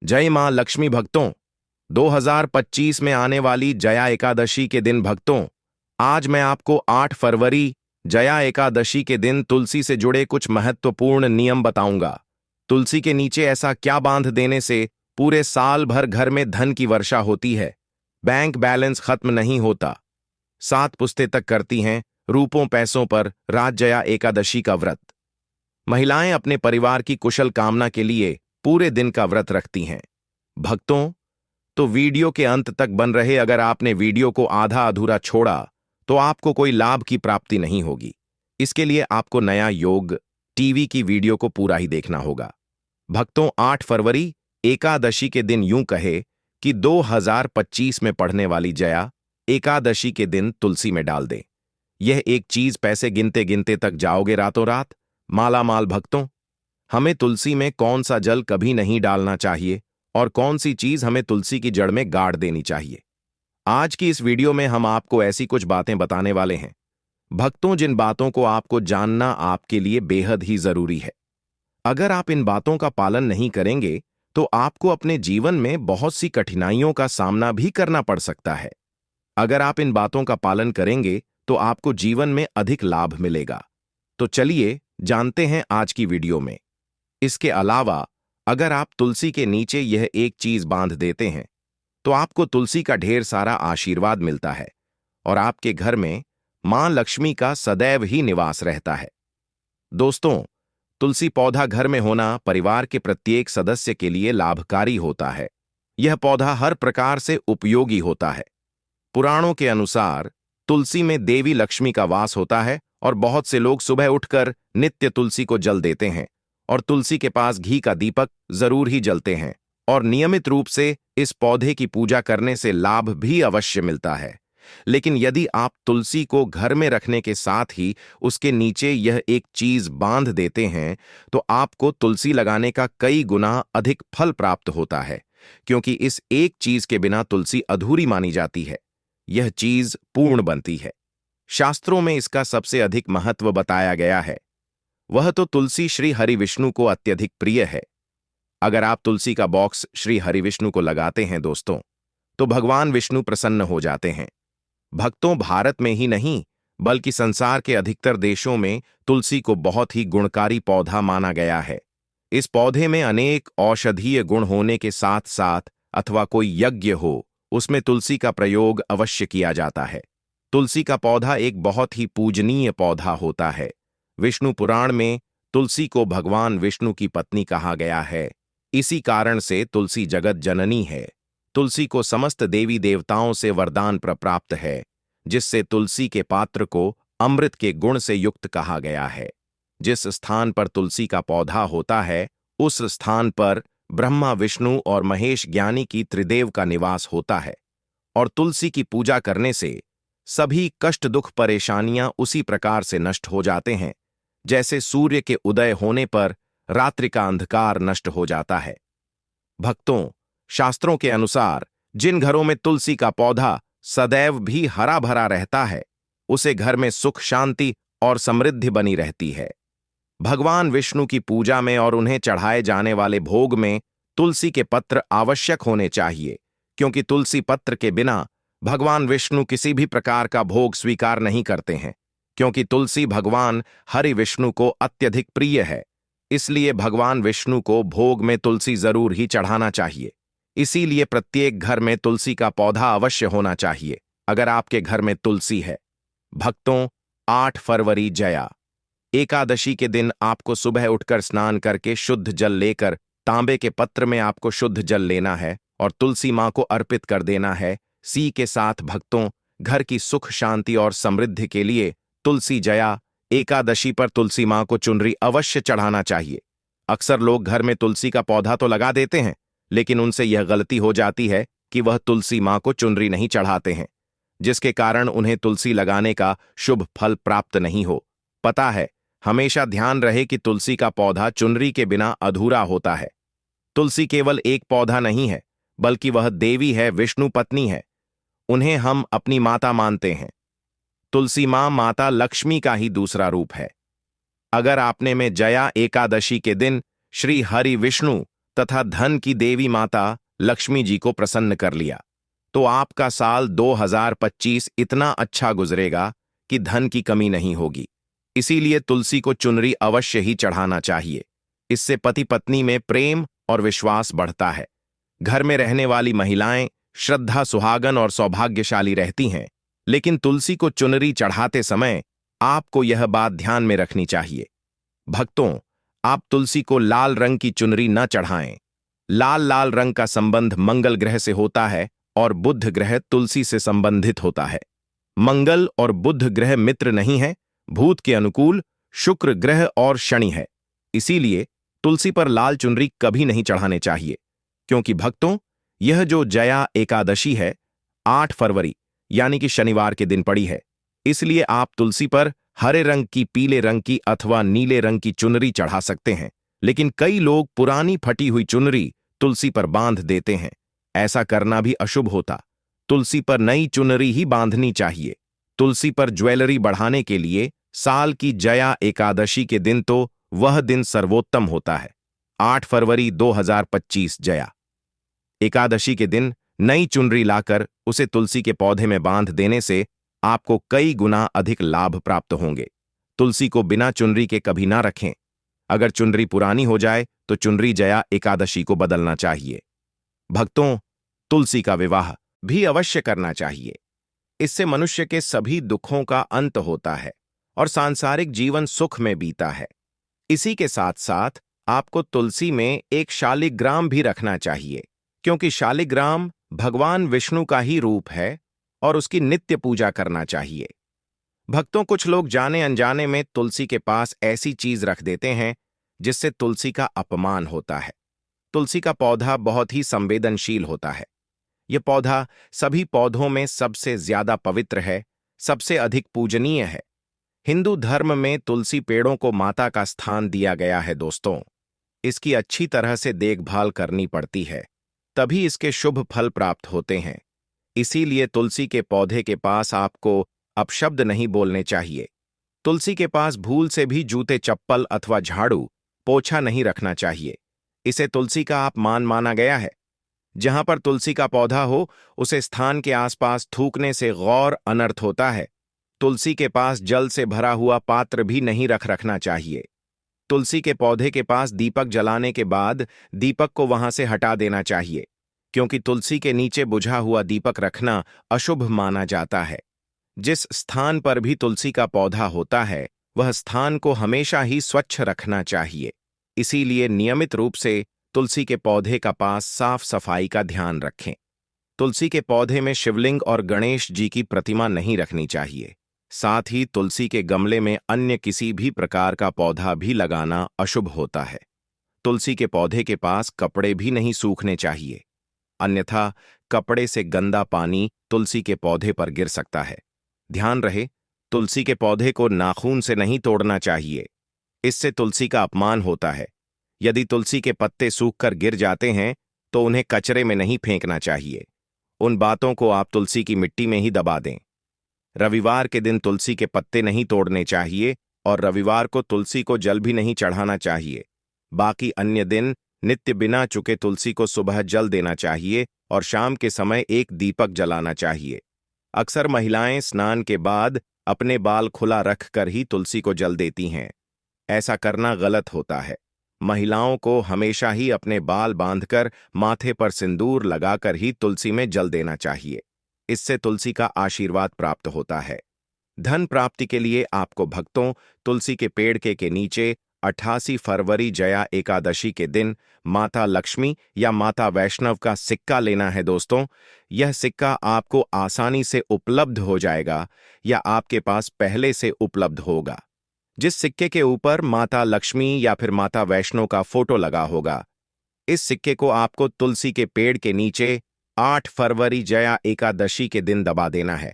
जय मां लक्ष्मी भक्तों। 2025 में आने वाली जया एकादशी के दिन भक्तों, आज मैं आपको 8 फरवरी जया एकादशी के दिन तुलसी से जुड़े कुछ महत्वपूर्ण नियम बताऊंगा। तुलसी के नीचे ऐसा क्या बांध देने से पूरे साल भर घर में धन की वर्षा होती है, बैंक बैलेंस खत्म नहीं होता, 7 पुश्तें तक करती हैं रूपों पैसों पर राज जया एकादशी का व्रत। महिलाएं अपने परिवार की कुशल कामना के लिए पूरे दिन का व्रत रखती हैं। भक्तों, तो वीडियो के अंत तक बन रहे। अगर आपने वीडियो को आधा अधूरा छोड़ा तो आपको कोई लाभ की प्राप्ति नहीं होगी। इसके लिए आपको नया योग टीवी की वीडियो को पूरा ही देखना होगा। भक्तों, 8 फरवरी एकादशी के दिन यूं कहे कि 2025 में पढ़ने वाली जया एकादशी के दिन तुलसी में डाल दें। यह एक चीज पैसे गिनते गिनते तक जाओगे रातों रात माला माल। भक्तों, हमें तुलसी में कौन सा जल कभी नहीं डालना चाहिए और कौन सी चीज हमें तुलसी की जड़ में गाड़ देनी चाहिए, आज की इस वीडियो में हम आपको ऐसी कुछ बातें बताने वाले हैं भक्तों, जिन बातों को आपको जानना आपके लिए बेहद ही जरूरी है। अगर आप इन बातों का पालन नहीं करेंगे तो आपको अपने जीवन में बहुत सी कठिनाइयों का सामना भी करना पड़ सकता है। अगर आप इन बातों का पालन करेंगे तो आपको जीवन में अधिक लाभ मिलेगा। तो चलिए जानते हैं आज की वीडियो में। इसके अलावा अगर आप तुलसी के नीचे यह एक चीज बांध देते हैं तो आपको तुलसी का ढेर सारा आशीर्वाद मिलता है और आपके घर में मां लक्ष्मी का सदैव ही निवास रहता है। दोस्तों, तुलसी पौधा घर में होना परिवार के प्रत्येक सदस्य के लिए लाभकारी होता है। यह पौधा हर प्रकार से उपयोगी होता है। पुराणों के अनुसार तुलसी में देवी लक्ष्मी का वास होता है और बहुत से लोग सुबह उठकर नित्य तुलसी को जल देते हैं और तुलसी के पास घी का दीपक जरूर ही जलते हैं और नियमित रूप से इस पौधे की पूजा करने से लाभ भी अवश्य मिलता है। लेकिन यदि आप तुलसी को घर में रखने के साथ ही उसके नीचे यह एक चीज बांध देते हैं तो आपको तुलसी लगाने का कई गुना अधिक फल प्राप्त होता है, क्योंकि इस एक चीज के बिना तुलसी अधूरी मानी जाती है। यह चीज पूर्ण बनती है। शास्त्रों में इसका सबसे अधिक महत्व बताया गया है। वह तो तुलसी श्री हरि विष्णु को अत्यधिक प्रिय है। अगर आप तुलसी का बॉक्स श्री हरि विष्णु को लगाते हैं दोस्तों, तो भगवान विष्णु प्रसन्न हो जाते हैं। भक्तों, भारत में ही नहीं बल्कि संसार के अधिकतर देशों में तुलसी को बहुत ही गुणकारी पौधा माना गया है। इस पौधे में अनेक औषधीय गुण होने के साथ साथ अथवा कोई यज्ञ हो उसमें तुलसी का प्रयोग अवश्य किया जाता है। तुलसी का पौधा एक बहुत ही पूजनीय पौधा होता है। विष्णु पुराण में तुलसी को भगवान विष्णु की पत्नी कहा गया है। इसी कारण से तुलसी जगत जननी है। तुलसी को समस्त देवी देवताओं से वरदान प्राप्त है, जिससे तुलसी के पात्र को अमृत के गुण से युक्त कहा गया है। जिस स्थान पर तुलसी का पौधा होता है उस स्थान पर ब्रह्मा विष्णु और महेश ज्ञानी की त्रिदेव का निवास होता है और तुलसी की पूजा करने से सभी कष्ट दुख परेशानियां उसी प्रकार से नष्ट हो जाते हैं जैसे सूर्य के उदय होने पर रात्रि का अंधकार नष्ट हो जाता है। भक्तों, शास्त्रों के अनुसार जिन घरों में तुलसी का पौधा सदैव भी हरा भरा रहता है उसे घर में सुख शांति और समृद्धि बनी रहती है। भगवान विष्णु की पूजा में और उन्हें चढ़ाए जाने वाले भोग में तुलसी के पत्र आवश्यक होने चाहिए, क्योंकि तुलसी पत्र के बिना भगवान विष्णु किसी भी प्रकार का भोग स्वीकार नहीं करते हैं। क्योंकि तुलसी भगवान हरि विष्णु को अत्यधिक प्रिय है, इसलिए भगवान विष्णु को भोग में तुलसी जरूर ही चढ़ाना चाहिए। इसीलिए प्रत्येक घर में तुलसी का पौधा अवश्य होना चाहिए अगर आपके घर में तुलसी है। भक्तों, 8 फरवरी जया एकादशी के दिन आपको सुबह उठकर स्नान करके शुद्ध जल लेकर तांबे के पत्र में आपको शुद्ध जल लेना है और तुलसी मां को अर्पित कर देना है। सी के साथ भक्तों, घर की सुख शांति और समृद्धि के लिए तुलसी जया एकादशी पर तुलसी मां को चुनरी अवश्य चढ़ाना चाहिए। अक्सर लोग घर में तुलसी का पौधा तो लगा देते हैं, लेकिन उनसे यह गलती हो जाती है कि वह तुलसी मां को चुनरी नहीं चढ़ाते हैं, जिसके कारण उन्हें तुलसी लगाने का शुभ फल प्राप्त नहीं हो। पता है, हमेशा ध्यान रहे कि तुलसी का पौधा चुनरी के बिना अधूरा होता है। तुलसी केवल एक पौधा नहीं है, बल्कि वह देवी है, विष्णु पत्नी है। उन्हें हम अपनी माता मानते हैं। तुलसी मां माता लक्ष्मी का ही दूसरा रूप है। अगर आपने में जया एकादशी के दिन श्री हरि विष्णु तथा धन की देवी माता लक्ष्मी जी को प्रसन्न कर लिया तो आपका साल 2025 इतना अच्छा गुजरेगा कि धन की कमी नहीं होगी। इसीलिए तुलसी को चुनरी अवश्य ही चढ़ाना चाहिए। इससे पति पत्नी में प्रेम और विश्वास बढ़ता है। घर में रहने वाली महिलाएं श्रद्धा, सुहागन और सौभाग्यशाली रहती हैं। लेकिन तुलसी को चुनरी चढ़ाते समय आपको यह बात ध्यान में रखनी चाहिए। भक्तों, आप तुलसी को लाल रंग की चुनरी न चढ़ाएं। लाल रंग का संबंध मंगल ग्रह से होता है और बुध ग्रह तुलसी से संबंधित होता है। मंगल और बुध ग्रह मित्र नहीं है, भूत के अनुकूल शुक्र ग्रह और शनि है। इसीलिए तुलसी पर लाल चुनरी कभी नहीं चढ़ाने चाहिए। क्योंकि भक्तों, यह जो जया एकादशी है 8 फरवरी यानी कि शनिवार के दिन पड़ी है। इसलिए आप तुलसी पर हरे रंग की, पीले रंग की अथवा नीले रंग की चुनरी चढ़ा सकते हैं। लेकिन कई लोग पुरानी फटी हुई चुनरी तुलसी पर बांध देते हैं। ऐसा करना भी अशुभ होता। तुलसी पर नई चुनरी ही बांधनी चाहिए। तुलसी पर ज्वेलरी बढ़ाने के लिए साल की जया एकादशी के दिन तो वह दिन सर्वोत्तम होता है। 8 फरवरी 2025 जया एकादशी के दिन नई चुनरी लाकर उसे तुलसी के पौधे में बांध देने से आपको कई गुना अधिक लाभ प्राप्त होंगे। तुलसी को बिना चुनरी के कभी ना रखें। अगर चुनरी पुरानी हो जाए तो चुनरी जया एकादशी को बदलना चाहिए। भक्तों, तुलसी का विवाह भी अवश्य करना चाहिए। इससे मनुष्य के सभी दुखों का अंत होता है और सांसारिक जीवन सुख में बीता है। इसी के साथ साथ आपको तुलसी में एक शालिग्राम भी रखना चाहिए, क्योंकि शालिग्राम भगवान विष्णु का ही रूप है और उसकी नित्य पूजा करना चाहिए। भक्तों, कुछ लोग जाने अनजाने में तुलसी के पास ऐसी चीज रख देते हैं जिससे तुलसी का अपमान होता है। तुलसी का पौधा बहुत ही संवेदनशील होता है। यह पौधा सभी पौधों में सबसे ज्यादा पवित्र है, सबसे अधिक पूजनीय है। हिंदू धर्म में तुलसी पेड़ों को माता का स्थान दिया गया है। दोस्तों, इसकी अच्छी तरह से देखभाल करनी पड़ती है, तभी इसके शुभ फल प्राप्त होते हैं। इसीलिए तुलसी के पौधे के पास आपको अपशब्द नहीं बोलने चाहिए। तुलसी के पास भूल से भी जूते, चप्पल अथवा झाड़ू, पोछा नहीं रखना चाहिए। इसे तुलसी का अपमान माना गया है। जहां पर तुलसी का पौधा हो उसे स्थान के आसपास थूकने से गौर अनर्थ होता है। तुलसी के पास जल से भरा हुआ पात्र भी नहीं रखना चाहिए। तुलसी के पौधे के पास दीपक जलाने के बाद दीपक को वहां से हटा देना चाहिए, क्योंकि तुलसी के नीचे बुझा हुआ दीपक रखना अशुभ माना जाता है। जिस स्थान पर भी तुलसी का पौधा होता है वह स्थान को हमेशा ही स्वच्छ रखना चाहिए। इसीलिए नियमित रूप से तुलसी के पौधे का पास साफ सफाई का ध्यान रखें। तुलसी के पौधे में शिवलिंग और गणेश जी की प्रतिमा नहीं रखनी चाहिए। साथ ही तुलसी के गमले में अन्य किसी भी प्रकार का पौधा भी लगाना अशुभ होता है। तुलसी के पौधे के पास कपड़े भी नहीं सूखने चाहिए, अन्यथा कपड़े से गंदा पानी तुलसी के पौधे पर गिर सकता है। ध्यान रहे, तुलसी के पौधे को नाखून से नहीं तोड़ना चाहिए, इससे तुलसी का अपमान होता है। यदि तुलसी के पत्ते सूखकर गिर जाते हैं तो उन्हें कचरे में नहीं फेंकना चाहिए। उन बातों को आप तुलसी की मिट्टी में ही दबा दें। रविवार के दिन तुलसी के पत्ते नहीं तोड़ने चाहिए और रविवार को तुलसी को जल भी नहीं चढ़ाना चाहिए। बाकी अन्य दिन नित्य बिना चुके तुलसी को सुबह जल देना चाहिए और शाम के समय एक दीपक जलाना चाहिए। अक्सर महिलाएं स्नान के बाद अपने बाल खुला रखकर ही तुलसी को जल देती हैं। ऐसा करना गलत होता है। महिलाओं को हमेशा ही अपने बाल बांधकर माथे पर सिंदूर लगाकर ही तुलसी में जल देना चाहिए। इससे तुलसी का आशीर्वाद प्राप्त होता है। धन प्राप्ति के लिए आपको भक्तों तुलसी के पेड़ के नीचे 88 फरवरी जया एकादशी के दिन माता लक्ष्मी या माता वैष्णव का सिक्का लेना है। दोस्तों, यह सिक्का आपको आसानी से उपलब्ध हो जाएगा या आपके पास पहले से उपलब्ध होगा। जिस सिक्के के ऊपर माता लक्ष्मी या फिर माता वैष्णव का फोटो लगा होगा, इस सिक्के को आपको तुलसी के पेड़ के नीचे 8 फरवरी जया एकादशी के दिन दबा देना है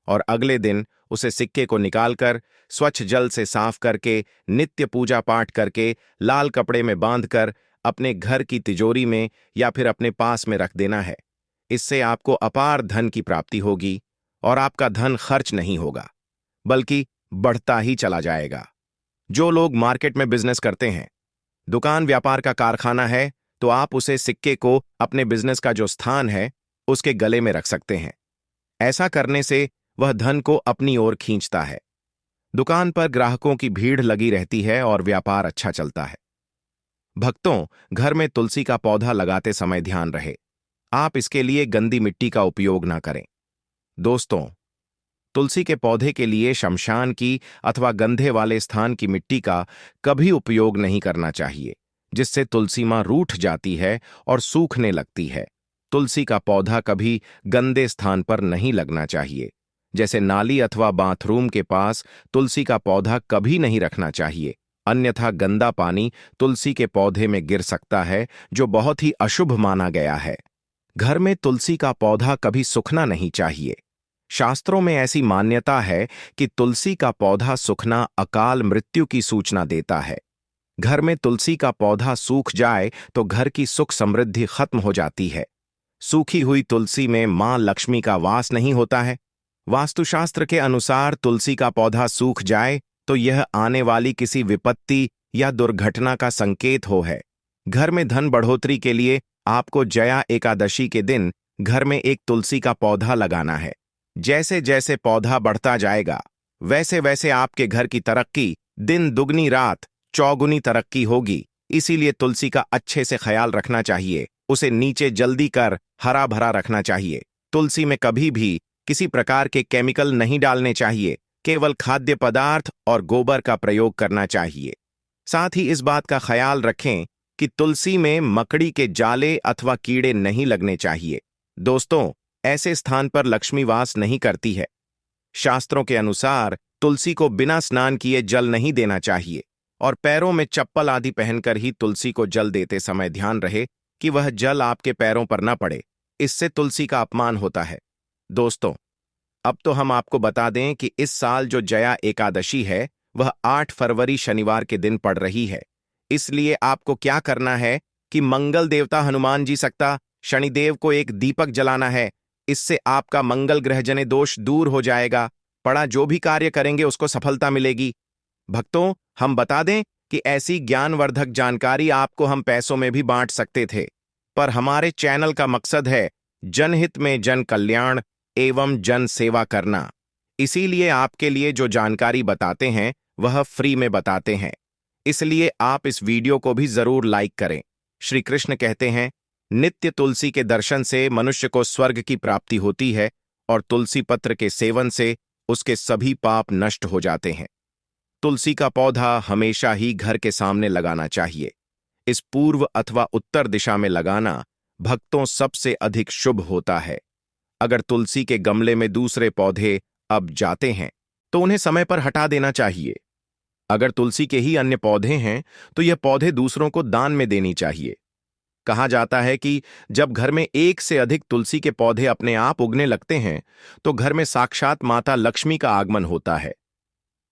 और अगले दिन उसे सिक्के को निकालकर स्वच्छ जल से साफ करके नित्य पूजा पाठ करके लाल कपड़े में बांधकर अपने घर की तिजोरी में या फिर अपने पास में रख देना है। इससे आपको अपार धन की प्राप्ति होगी और आपका धन खर्च नहीं होगा बल्कि बढ़ता ही चला जाएगा। जो लोग मार्केट में बिजनेस करते हैं, दुकान व्यापार का कारखाना है, तो आप उसे सिक्के को अपने बिजनेस का जो स्थान है उसके गले में रख सकते हैं। ऐसा करने से वह धन को अपनी ओर खींचता है। दुकान पर ग्राहकों की भीड़ लगी रहती है और व्यापार अच्छा चलता है। भक्तों, घर में तुलसी का पौधा लगाते समय ध्यान रहे, आप इसके लिए गंदी मिट्टी का उपयोग ना करें। दोस्तों, तुलसी के पौधे के लिए शमशान की अथवा गंधे वाले स्थान की मिट्टी का कभी उपयोग नहीं करना चाहिए, जिससे तुलसी मां रूठ जाती है और सूखने लगती है। तुलसी का पौधा कभी गंदे स्थान पर नहीं लगना चाहिए, जैसे नाली अथवा बाथरूम के पास तुलसी का पौधा कभी नहीं रखना चाहिए, अन्यथा गंदा पानी तुलसी के पौधे में गिर सकता है, जो बहुत ही अशुभ माना गया है। घर में तुलसी का पौधा कभी सूखना नहीं चाहिए। शास्त्रों में ऐसी मान्यता है कि तुलसी का पौधा सूखना अकाल मृत्यु की सूचना देता है। घर में तुलसी का पौधा सूख जाए तो घर की सुख समृद्धि खत्म हो जाती है। सूखी हुई तुलसी में मां लक्ष्मी का वास नहीं होता है। वास्तुशास्त्र के अनुसार तुलसी का पौधा सूख जाए तो यह आने वाली किसी विपत्ति या दुर्घटना का संकेत हो है। घर में धन बढ़ोतरी के लिए आपको जया एकादशी के दिन घर में एक तुलसी का पौधा लगाना है। जैसे जैसे पौधा बढ़ता जाएगा, वैसे वैसे आपके घर की तरक्की दिन दुगनी रात चौगुनी तरक्की होगी। इसीलिए तुलसी का अच्छे से ख्याल रखना चाहिए, उसे नीचे जल्दी कर हरा भरा रखना चाहिए। तुलसी में कभी भी किसी प्रकार के केमिकल नहीं डालने चाहिए, केवल खाद्य पदार्थ और गोबर का प्रयोग करना चाहिए। साथ ही इस बात का ख्याल रखें कि तुलसी में मकड़ी के जाले अथवा कीड़े नहीं लगने चाहिए। दोस्तों, ऐसे स्थान पर लक्ष्मी वास नहीं करती है। शास्त्रों के अनुसार तुलसी को बिना स्नान किए जल नहीं देना चाहिए और पैरों में चप्पल आदि पहनकर ही तुलसी को जल देते समय ध्यान रहे कि वह जल आपके पैरों पर न पड़े, इससे तुलसी का अपमान होता है। दोस्तों, अब तो हम आपको बता दें कि इस साल जो जया एकादशी है वह 8 फरवरी शनिवार के दिन पड़ रही है। इसलिए आपको क्या करना है कि मंगल देवता हनुमान जी सकता शनिदेव को एक दीपक जलाना है। इससे आपका मंगल ग्रहजन्य दोष दूर हो जाएगा। पड़ा जो भी कार्य करेंगे उसको सफलता मिलेगी। भक्तों, हम बता दें कि ऐसी ज्ञानवर्धक जानकारी आपको हम पैसों में भी बांट सकते थे, पर हमारे चैनल का मकसद है जनहित में जन कल्याण एवं जन सेवा करना। इसीलिए आपके लिए जो जानकारी बताते हैं वह फ्री में बताते हैं। इसलिए आप इस वीडियो को भी जरूर लाइक करें। श्री कृष्ण कहते हैं, नित्य तुलसी के दर्शन से मनुष्य को स्वर्ग की प्राप्ति होती है और तुलसी पत्र के सेवन से उसके सभी पाप नष्ट हो जाते हैं। तुलसी का पौधा हमेशा ही घर के सामने लगाना चाहिए। इस पूर्व अथवा उत्तर दिशा में लगाना भक्तों सबसे अधिक शुभ होता है। अगर तुलसी के गमले में दूसरे पौधे अब जाते हैं तो उन्हें समय पर हटा देना चाहिए। अगर तुलसी के ही अन्य पौधे हैं तो यह पौधे दूसरों को दान में देनी चाहिए। कहा जाता है कि जब घर में एक से अधिक तुलसी के पौधे अपने आप उगने लगते हैं तो घर में साक्षात माता लक्ष्मी का आगमन होता है।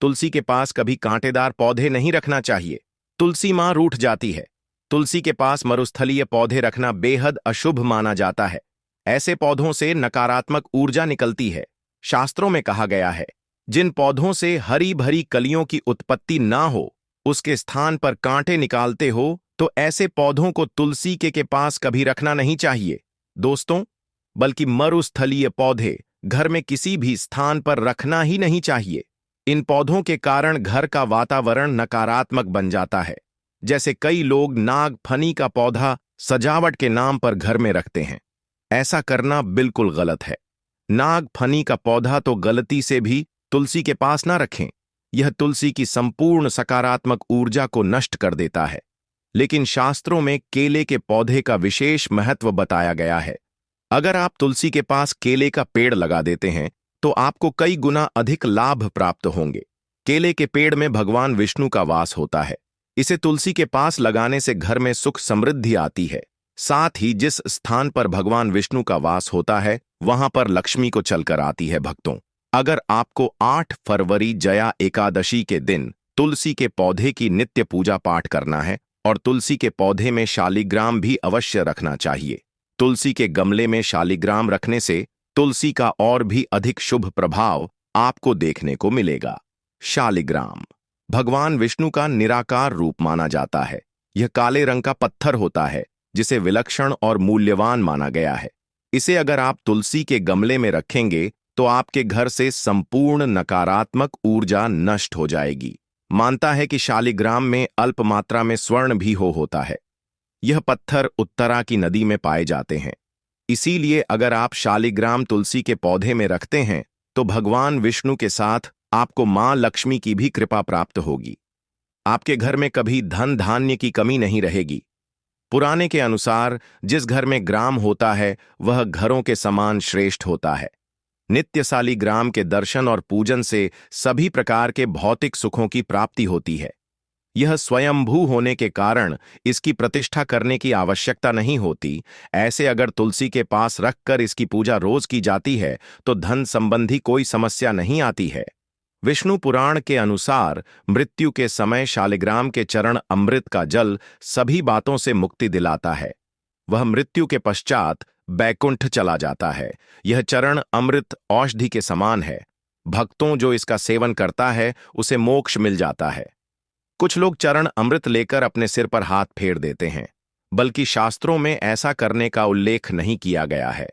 तुलसी के पास कभी कांटेदार पौधे नहीं रखना चाहिए, तुलसी मां रूठ जाती है। तुलसी के पास मरुस्थलीय पौधे रखना बेहद अशुभ माना जाता है। ऐसे पौधों से नकारात्मक ऊर्जा निकलती है। शास्त्रों में कहा गया है, जिन पौधों से हरी भरी कलियों की उत्पत्ति ना हो, उसके स्थान पर कांटे निकालते हो, तो ऐसे पौधों को तुलसी के पास कभी रखना नहीं चाहिए दोस्तों, बल्कि मरुस्थलीय पौधे घर में किसी भी स्थान पर रखना ही नहीं चाहिए। इन पौधों के कारण घर का वातावरण नकारात्मक बन जाता है। जैसे कई लोग नाग फनी का पौधा सजावट के नाम पर घर में रखते हैं। ऐसा करना बिल्कुल गलत है। नाग फनी का पौधा तो गलती से भी तुलसी के पास ना रखें। यह तुलसी की संपूर्ण सकारात्मक ऊर्जा को नष्ट कर देता है। लेकिन शास्त्रों में केले के पौधे का विशेष महत्व बताया गया है। अगर आप तुलसी के पास केले का पेड़ लगा देते हैं तो आपको कई गुना अधिक लाभ प्राप्त होंगे। केले के पेड़ में भगवान विष्णु का वास होता है। इसे तुलसी के पास लगाने से घर में सुख समृद्धि आती है। साथ ही जिस स्थान पर भगवान विष्णु का वास होता है वहां पर लक्ष्मी को चलकर आती है। भक्तों, अगर आपको 8 फरवरी जया एकादशी के दिन तुलसी के पौधे की नित्य पूजा पाठ करना है और तुलसी के पौधे में शालिग्राम भी अवश्य रखना चाहिए। तुलसी के गमले में शालिग्राम रखने से तुलसी का और भी अधिक शुभ प्रभाव आपको देखने को मिलेगा। शालिग्राम भगवान विष्णु का निराकार रूप माना जाता है। यह काले रंग का पत्थर होता है जिसे विलक्षण और मूल्यवान माना गया है। इसे अगर आप तुलसी के गमले में रखेंगे तो आपके घर से संपूर्ण नकारात्मक ऊर्जा नष्ट हो जाएगी। मानता है कि शालिग्राम में अल्प मात्रा में स्वर्ण भी होता है। यह पत्थर उत्तरा की नदी में पाए जाते हैं। इसीलिए अगर आप शालिग्राम तुलसी के पौधे में रखते हैं तो भगवान विष्णु के साथ आपको मां लक्ष्मी की भी कृपा प्राप्त होगी। आपके घर में कभी धन धान्य की कमी नहीं रहेगी। पुराने के अनुसार जिस घर में ग्राम होता है वह घरों के समान श्रेष्ठ होता है। नित्य शालिग्राम के दर्शन और पूजन से सभी प्रकार के भौतिक सुखों की प्राप्ति होती है। यह स्वयंभू होने के कारण इसकी प्रतिष्ठा करने की आवश्यकता नहीं होती। ऐसे अगर तुलसी के पास रखकर इसकी पूजा रोज की जाती है तो धन संबंधी कोई समस्या नहीं आती है। विष्णु पुराण के अनुसार मृत्यु के समय शालिग्राम के चरण अमृत का जल सभी बातों से मुक्ति दिलाता है। वह मृत्यु के पश्चात बैकुंठ चला जाता है। यह चरण अमृत औषधि के समान है। भक्तों जो इसका सेवन करता है उसे मोक्ष मिल जाता है। कुछ लोग चरण अमृत लेकर अपने सिर पर हाथ फेर देते हैं, बल्कि शास्त्रों में ऐसा करने का उल्लेख नहीं किया गया है।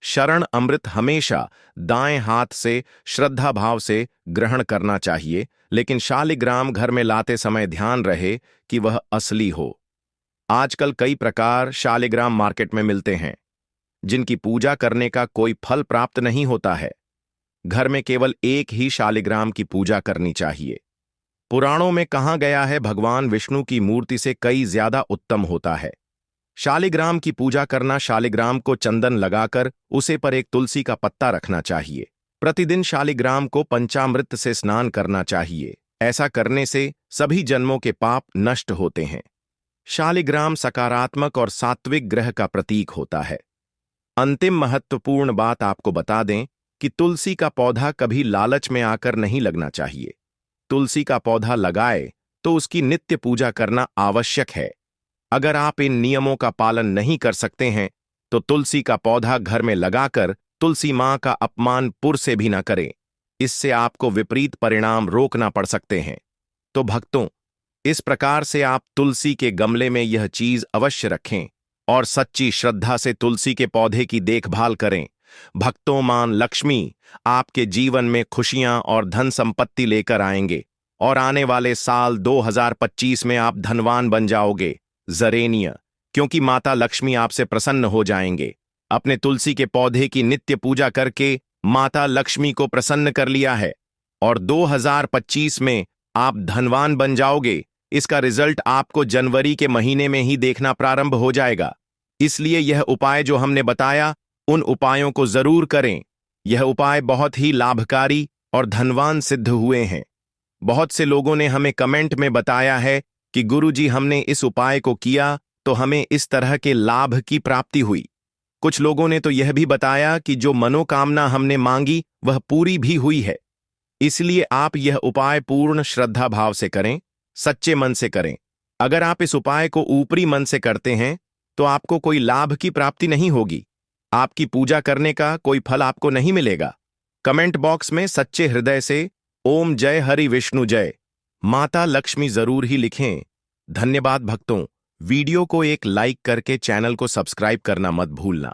शरण अमृत हमेशा दाएं हाथ से श्रद्धा भाव से ग्रहण करना चाहिए, लेकिन शालिग्राम घर में लाते समय ध्यान रहे कि वह असली हो। आजकल कई प्रकार शालिग्राम मार्केट में मिलते हैं, जिनकी पूजा करने का कोई फल प्राप्त नहीं होता है। घर में केवल एक ही शालिग्राम की पूजा करनी चाहिए। पुराणों में कहा गया है भगवान विष्णु की मूर्ति से कई ज्यादा उत्तम होता है। शालिग्राम की पूजा करना, शालिग्राम को चंदन लगाकर उसे पर एक तुलसी का पत्ता रखना चाहिए। प्रतिदिन शालिग्राम को पंचामृत से स्नान करना चाहिए। ऐसा करने से सभी जन्मों के पाप नष्ट होते हैं। शालिग्राम सकारात्मक और सात्विक ग्रह का प्रतीक होता है। अंतिम महत्वपूर्ण बात आपको बता दें कि तुलसी का पौधा कभी लालच में आकर नहीं लगना चाहिए। तुलसी का पौधा लगाए तो उसकी नित्य पूजा करना आवश्यक है। अगर आप इन नियमों का पालन नहीं कर सकते हैं तो तुलसी का पौधा घर में लगाकर तुलसी मां का अपमान पुर से भी न करें। इससे आपको विपरीत परिणाम रोकना पड़ सकते हैं। तो भक्तों, इस प्रकार से आप तुलसी के गमले में यह चीज अवश्य रखें और सच्ची श्रद्धा से तुलसी के पौधे की देखभाल करें। भक्तों, मां लक्ष्मी आपके जीवन में खुशियां और धन संपत्ति लेकर आएंगे और आने वाले साल 2025 में आप धनवान बन जाओगे। जरेनिया, क्योंकि माता लक्ष्मी आपसे प्रसन्न हो जाएंगे। अपने तुलसी के पौधे की नित्य पूजा करके माता लक्ष्मी को प्रसन्न कर लिया है और 2025 में आप धनवान बन जाओगे। इसका रिजल्ट आपको जनवरी के महीने में ही देखना प्रारंभ हो जाएगा। इसलिए यह उपाय जो हमने बताया, उन उपायों को जरूर करें। यह उपाय बहुत ही लाभकारी और धनवान सिद्ध हुए हैं। बहुत से लोगों ने हमें कमेंट में बताया है कि गुरुजी, हमने इस उपाय को किया तो हमें इस तरह के लाभ की प्राप्ति हुई। कुछ लोगों ने तो यह भी बताया कि जो मनोकामना हमने मांगी वह पूरी भी हुई है। इसलिए आप यह उपाय पूर्ण श्रद्धा भाव से करें, सच्चे मन से करें। अगर आप इस उपाय को ऊपरी मन से करते हैं तो आपको कोई लाभ की प्राप्ति नहीं होगी। आपकी पूजा करने का कोई फल आपको नहीं मिलेगा। कमेंट बॉक्स में सच्चे हृदय से ओम जय हरि विष्णु जय माता लक्ष्मी जरूर ही लिखें। धन्यवाद भक्तों। वीडियो को एक लाइक करके चैनल को सब्सक्राइब करना मत भूलना।